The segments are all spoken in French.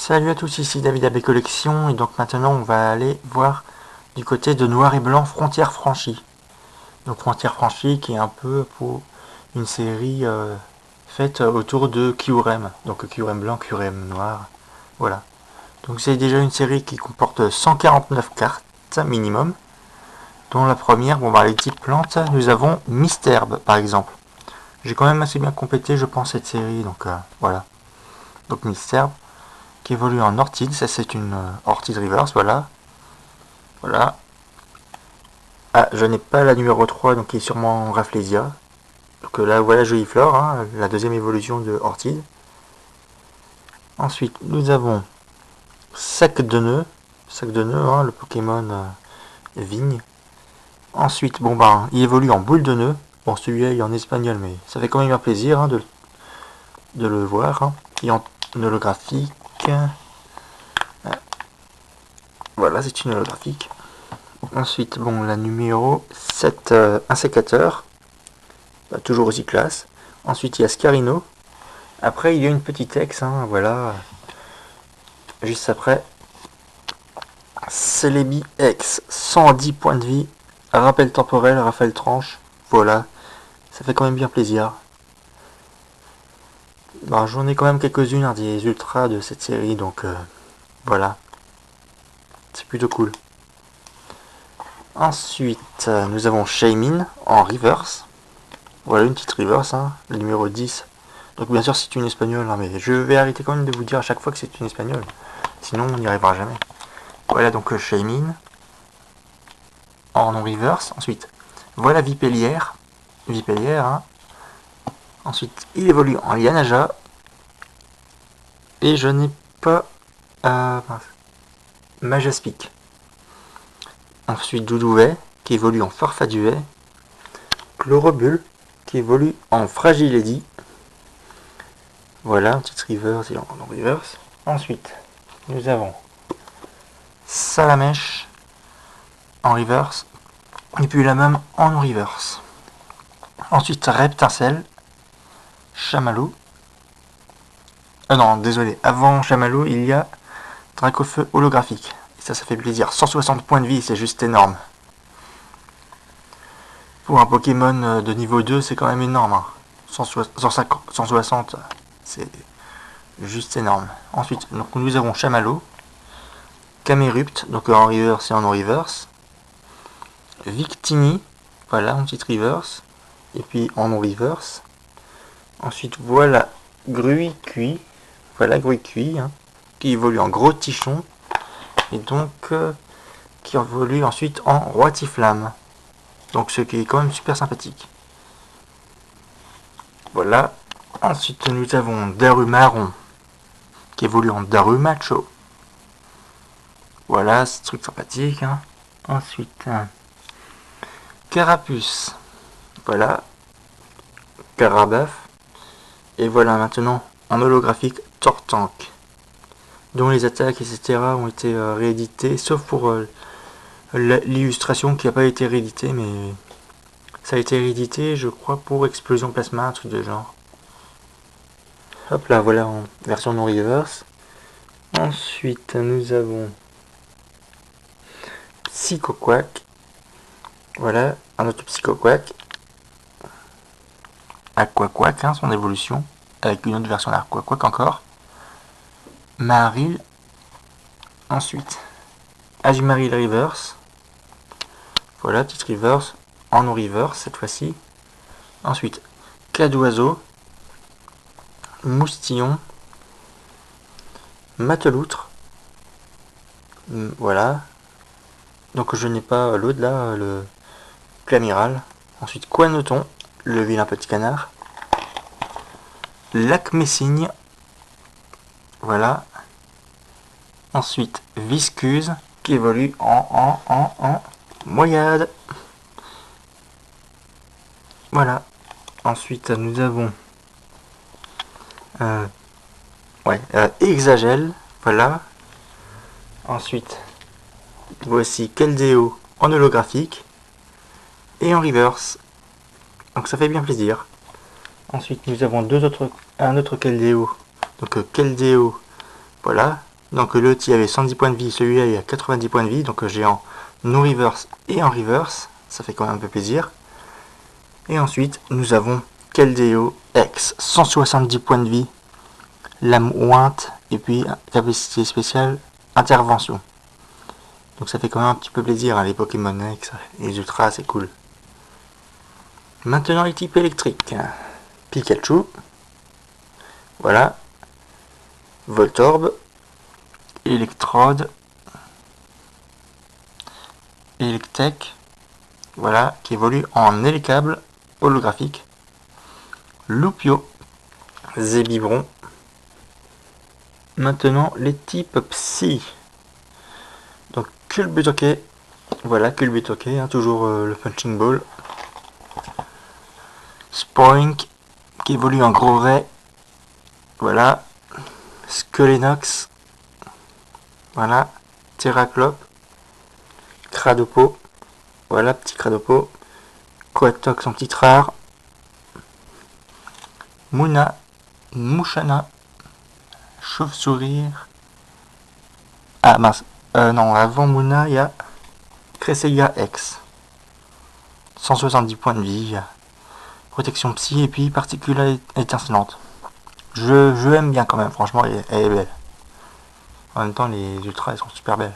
Salut à tous, ici David AB Collection, et donc maintenant on va aller voir du côté de Noir et Blanc Frontières Franchies. Donc Frontières Franchies qui est un peu pour une série faite autour de Kyurem, donc Kyurem blanc, Kyurem noir, voilà. Donc c'est déjà une série qui comporte 149 cartes minimum, dont la première, les types plantes, nous avons Misterbe par exemple. J'ai quand même assez bien complété je pense cette série, donc voilà. Donc Misterbe, qui évolue en Orchid, ça c'est une Orchid Reverse, voilà. Voilà. Ah, je n'ai pas la numéro 3, donc qui est sûrement en Rafflesia. Donc là, voilà Jolie Flore, hein, la deuxième évolution de Orchid. Ensuite, nous avons Sac de Nœud, hein, le Pokémon Vigne. Ensuite, il évolue en Boule de Nœud. Bon, celui-là, il est en espagnol, mais ça fait quand même un plaisir hein, de le voir. Hein. Il est en holographique. Voilà, c'est une holographique. Ensuite, la numéro 7, un sécateur. Toujours aussi classe. Ensuite, il y a Scarino. Après, il y a une petite ex, hein, voilà. Juste après, Celebi X, 110 points de vie, rappel temporel, Raphaël tranche, voilà. Ça fait quand même bien plaisir. J'en ai quand même quelques-unes hein, des ultras de cette série, donc voilà. C'est plutôt cool. Ensuite, nous avons Shaymin en reverse. Voilà une petite reverse, hein, le numéro 10. Donc bien sûr c'est une espagnole, hein, mais je vais arrêter quand même de vous dire à chaque fois que c'est une espagnole. Sinon on n'y arrivera jamais. Voilà donc Shaymin en non-reverse. Ensuite, voilà Vipellière. Hein. Ensuite, il évolue en Lianaja. Et je n'ai pas Majaspic. Ensuite, Doudouvet, qui évolue en Farfaduet. Chlorobulle, qui évolue en Fragiledy. Voilà, un petit reverse et en reverse. Ensuite, nous avons Salamèche en reverse. Et puis la même en reverse. Ensuite, Reptincelle, Chamallow. Non, désolé, avant Chamallow, il y a Dracofeu holographique. Et ça fait plaisir. 160 points de vie, c'est juste énorme. Pour un Pokémon de niveau 2, c'est quand même énorme. Hein. 160, c'est juste énorme. Ensuite, donc, nous avons Chamallow, Camerupt, donc en reverse et en non-reverse. Victini, voilà, en petite reverse. Et puis en non-reverse. Ensuite, voilà Gruy-Cuit. Voilà Gruy-Cuit, hein, qui évolue en Gros Tichon. Et donc, qui évolue ensuite en Roi-Tiflamme. Donc, ce qui est quand même super sympathique. Voilà. Ensuite, nous avons Darumaron, qui évolue en Darumacho. Voilà, c'est truc sympathique. Hein. Ensuite, Carapuce. Voilà. Carabaf. Et voilà maintenant en holographique Tortank, dont les attaques etc. ont été rééditées, sauf pour l'illustration qui n'a pas été rééditée, mais ça a été réédité, je crois, pour Explosion Plasma, un truc de genre. Hop là, voilà en version non reverse. Ensuite, nous avons Psychoquack. Voilà, un autre Psychoquack. Aquaquack, hein, son évolution, avec une autre version d'Aquaquack encore. Maril. Ensuite, Azumaril Reverse. Voilà, petite reverse en non-reverse cette fois-ci. Ensuite, Cadoiseau, Moustillon, Mateloutre. Voilà. Donc je n'ai pas l'autre là, le Clamiral. Ensuite, Coanoton, le vilain petit canard. Lac Messigne. Voilà. Ensuite, Viscuse, qui évolue en Moyade. Voilà. Ensuite, nous avons Exagel. Voilà. Ensuite, voici Keldeo en holographique et en reverse. Donc ça fait bien plaisir. Ensuite, nous avons un autre Keldeo. Donc Keldeo, voilà, Donc l'autre il avait 110 points de vie, celui-là il a 90 points de vie, donc j'ai en no reverse et en reverse, ça fait quand même un peu plaisir. Et ensuite nous avons Keldeo X, 170 points de vie, lame ointe et puis capacité spéciale intervention. Donc ça fait quand même un petit peu plaisir, hein, les Pokémon X et les Ultras, c'est cool. Maintenant les types électriques. Pikachu, voilà, Voltorb, Electrode, Electek, voilà, qui évolue en élécable holographique. Loupio, Zébibron. Maintenant les types Psy. Donc Culbutoke, voilà, Culbutoke, hein, toujours le Punching Ball. Spoink, qui évolue en gros ray, voilà. Skelenox, voilà. Terraclope, Cradopo, voilà, petit Cradopo. Coatox en petite rare. Muna, Mouchana, Chauve-sourire. Ah mince, non, avant Muna, il y a Cresselia X. 170 points de vie, protection psy et puis particules étincelantes. Je aime bien quand même, franchement, elle est belle. En même temps, les ultras, elles sont super belles.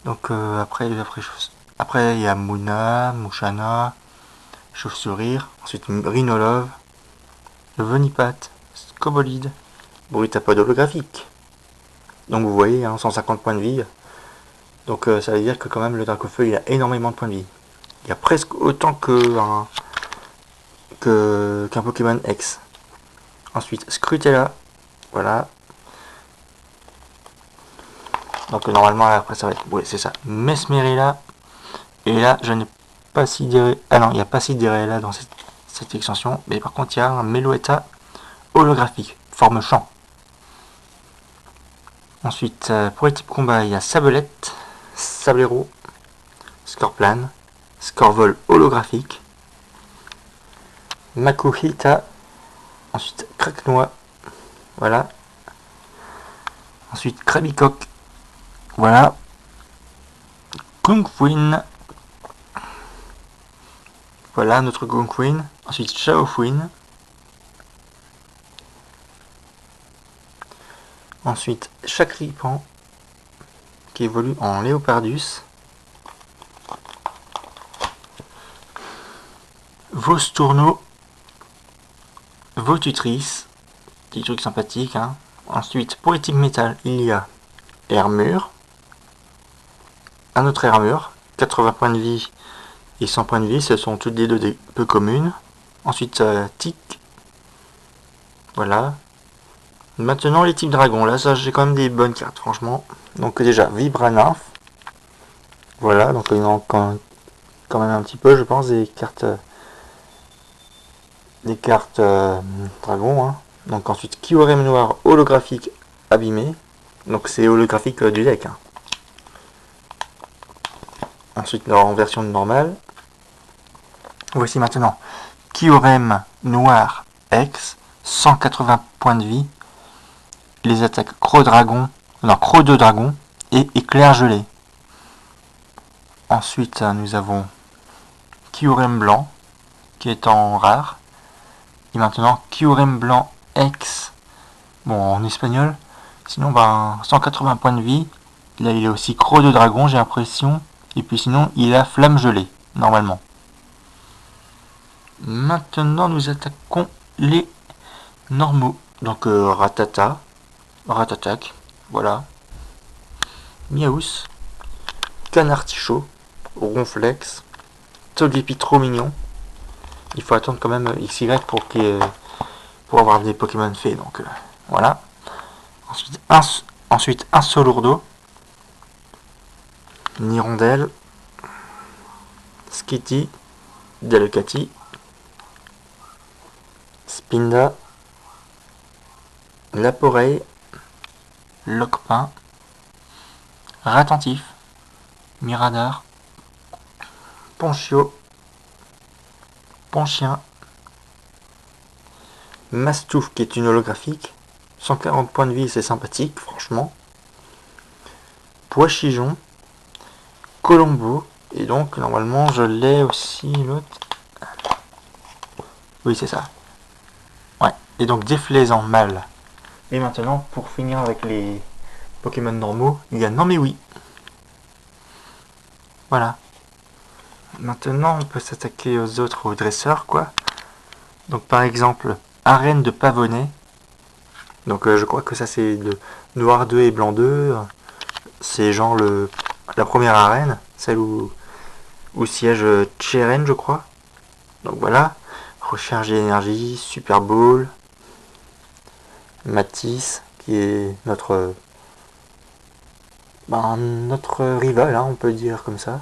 Donc après, il y a Muna, Mouchana, Chauve-sourire, ensuite Rhinolove, Venipat, Scobolide, Brutapod holographique. Donc vous voyez, hein, 150 points de vie. Donc ça veut dire que quand même le Dracofeu il a énormément de points de vie. Il y a presque autant qu'un Pokémon X. Ensuite Scrutella, voilà. Donc normalement après ça va être, oui c'est ça, Mesmerilla. Et là je n'ai pas sidéré, ah non il n'y a pas sidéré là dans cette extension, mais par contre il y a un Meloetta holographique, forme champ. Ensuite pour les types combat il y a Sablette, Sablero, Scorplan, Scorvol holographique, Makuhita, ensuite Craquenois, voilà. Ensuite Krabicock, voilà. Gunkwin, voilà notre Gunkwin. Ensuite Shaofuin. Ensuite Chakripan, qui évolue en Léopardus. Vostourneau, Votutrice, petit truc sympathique, hein. Ensuite, pour les types métal, il y a Hermure, un autre Hermure, 80 points de vie et 100 points de vie, ce sont toutes les deux des peu communes. Ensuite, Tic, voilà. Maintenant, les types dragons, là, ça, j'ai quand même des bonnes cartes, franchement. Donc, déjà, Vibranymph, voilà, donc il manque quand même un petit peu, je pense, des cartes dragons, hein. Donc ensuite Kyurem noir holographique abîmé. Donc c'est holographique du deck, hein. Ensuite en version normale. Voici maintenant Kyurem noir X, 180 points de vie. Les attaques Croc de dragon et éclair gelé. Ensuite nous avons Kyurem blanc qui est en rare. Et maintenant Kyurem blanc X, bon en espagnol, sinon 180 points de vie, là il est aussi croc de dragon j'ai l'impression, et puis sinon il a flamme gelée, normalement. Maintenant nous attaquons les normaux, donc Ratatac, voilà, Miaus, Canartichaud, Ronflex, Togepi trop mignon, il faut attendre quand même XY pour avoir des Pokémon faits, donc voilà. Ensuite un Solourdo, Nirondelle, Skitty, Delcatty, Spinda, Laporeille, Locpin, Ratentif, Mirador, Ponchio, Ponchien, Mastouf qui est une holographique, 140 points de vie, c'est sympathique, franchement. Pois-chichon, Colombo, et donc normalement je l'ai aussi l'autre. Oui, c'est ça. Ouais, et donc déflaisant mal. Et maintenant, pour finir avec les Pokémon normaux, il y a Non mais oui. Voilà. Maintenant, on peut s'attaquer aux autres, aux dresseurs, quoi. Donc par exemple, Arène de Pavonnet. Donc je crois que ça c'est le Noir 2 et Blanc 2. C'est genre la première arène, celle où siège Cheren, je crois. Donc voilà. Recharge d'énergie, Super Ball. Matisse, qui est notre rival, hein, on peut dire comme ça.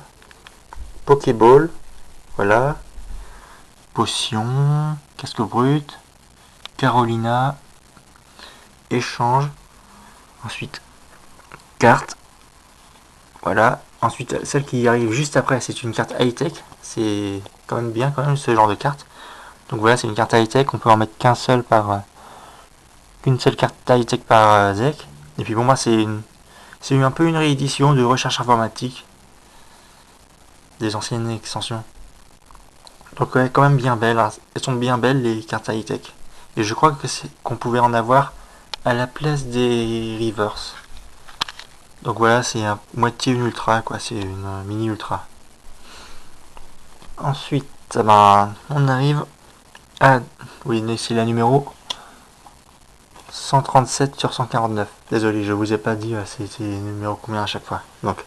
Pokéball, voilà. Potion, casque brut, Carolina, échange. Ensuite, carte. Voilà. Ensuite, celle qui arrive juste après, c'est une carte high-tech. C'est quand même bien, quand même, ce genre de carte. Donc voilà, c'est une carte high-tech. On peut en mettre qu'une seule carte high-tech par ZEC. Et puis bon, moi, c'est un peu une réédition de recherche informatique des anciennes extensions. Donc ouais, quand même bien belles. Hein. Elles sont bien belles, les cartes high-tech. Et je crois qu'on pouvait en avoir à la place des Reverse. Donc voilà, c'est un moitié une ultra, quoi. C'est une mini ultra. Ensuite, on arrive à... Oui, c'est la numéro 137 sur 149. Désolé, je vous ai pas dit c'est numéro combien à chaque fois. Donc,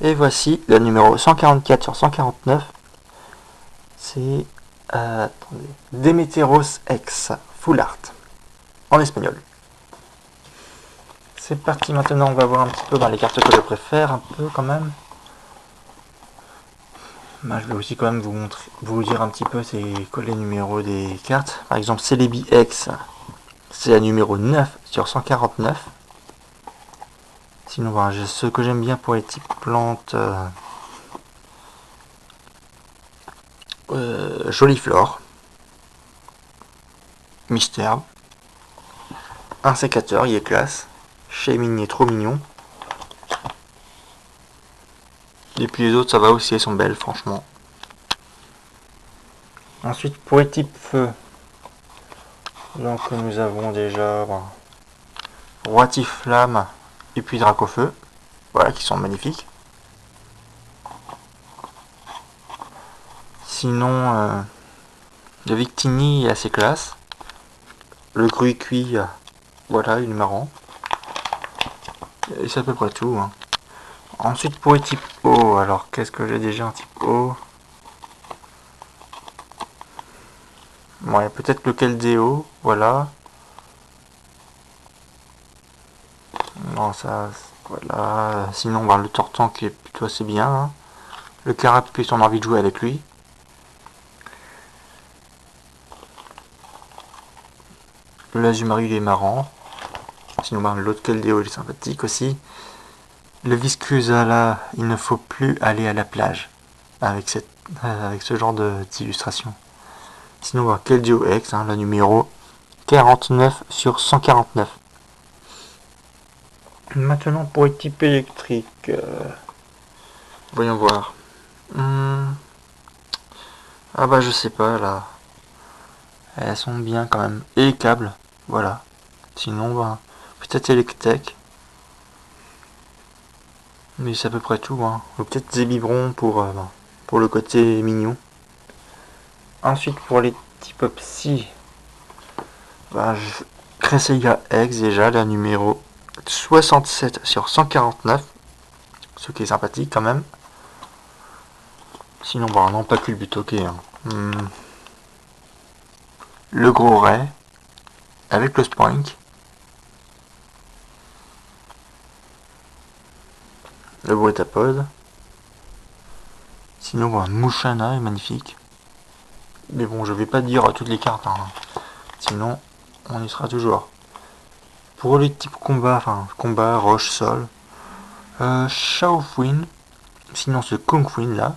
et voici la numéro 144 sur 149. C'est attendez, Demeteros X Full Art en espagnol. C'est parti, maintenant on va voir un petit peu les cartes que je préfère, un peu quand même. Je vais aussi quand même vous dire un petit peu c'est quoi les numéros des cartes. Par exemple, Celebi X, c'est la numéro 9 sur 149. Sinon, ce que j'aime bien pour les types plantes, Joliflore, Mystère, un sécateur, il est classe. Shaming est trop mignon. Et puis les autres, ça va aussi, elles sont belles, franchement. Ensuite, pour les types feu, donc nous avons déjà Roitiflamme et puis Dracofeu. Voilà, qui sont magnifiques. Sinon, le Victini est assez classe. Le Gruy-Cuit, voilà, il est marrant. Et c'est à peu près tout. Hein. Ensuite, pour les types eau, alors qu'est-ce que j'ai déjà en type eau? Ouais, peut-être le Keldeo, voilà. Non, ça, voilà. Sinon, le Tortan qui est plutôt assez bien. Hein. Le Carapuce, on a envie de jouer avec lui. L'Azumarill il est marrant. Sinon, l'autre Keldeo, il est sympathique aussi. Le Viscusa, là, il ne faut plus aller à la plage avec ce genre d'illustration. Sinon, Keldeo X, la numéro 49 sur 149. Maintenant, pour les types électriques, voyons voir. Je sais pas, là. Elles sont bien quand même. Et les câbles, voilà. Sinon, peut-être Electek. Mais c'est à peu près tout. Hein. Ou peut-être Zébibron pour le côté mignon. Ensuite, pour les types psy, Cresselia X déjà, la numéro 67 sur 149. Ce qui est sympathique quand même. Sinon, non, pas que le but, ok. Hein. Le gros ray, avec le Spoink. Le Boitapod. Sinon, Mouchana est magnifique. Mais bon, je vais pas dire toutes les cartes. Hein. Sinon, on y sera toujours. Pour les types combat, roche, sol. Shaofuin. Sinon, ce Kungfuin là.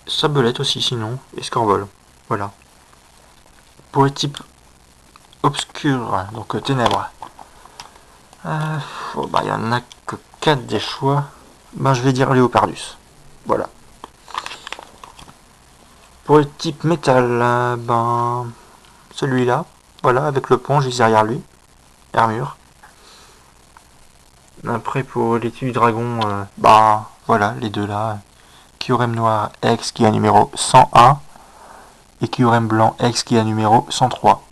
Sabelette aussi, sinon. Et Scorvol. Voilà. Pour les types obscur, donc ténèbres. Il y en a que 4 des choix. Je vais dire Léopardus. Voilà. Pour le type métal, celui-là, voilà, avec le pont juste derrière lui, armure. Après pour les types du dragon, voilà, les deux là. Kyurem noir X qui est numéro 101 et Kyurem blanc X qui est numéro 103.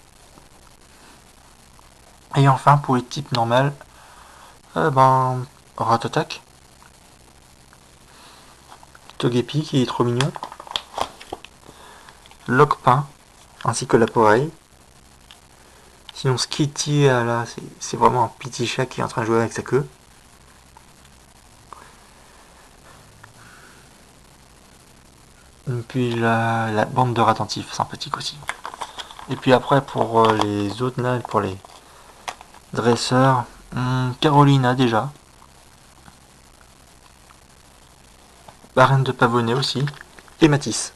Et enfin pour les types normales, Ratatak, Togepi qui est trop mignon, Lockpin ainsi que la Poreille. Sinon Skitty, là c'est vraiment un petit chat qui est en train de jouer avec sa queue. Et puis la bande de Ratentif, sympathique aussi. Et puis après pour les autres là, pour les dresseurs, Carolina déjà. Reine de Pavonnet aussi. Et Matisse.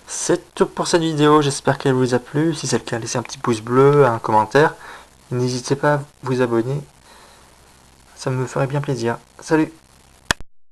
C'est tout pour cette vidéo, j'espère qu'elle vous a plu. Si c'est le cas, laissez un petit pouce bleu, un commentaire. N'hésitez pas à vous abonner. Ça me ferait bien plaisir. Salut!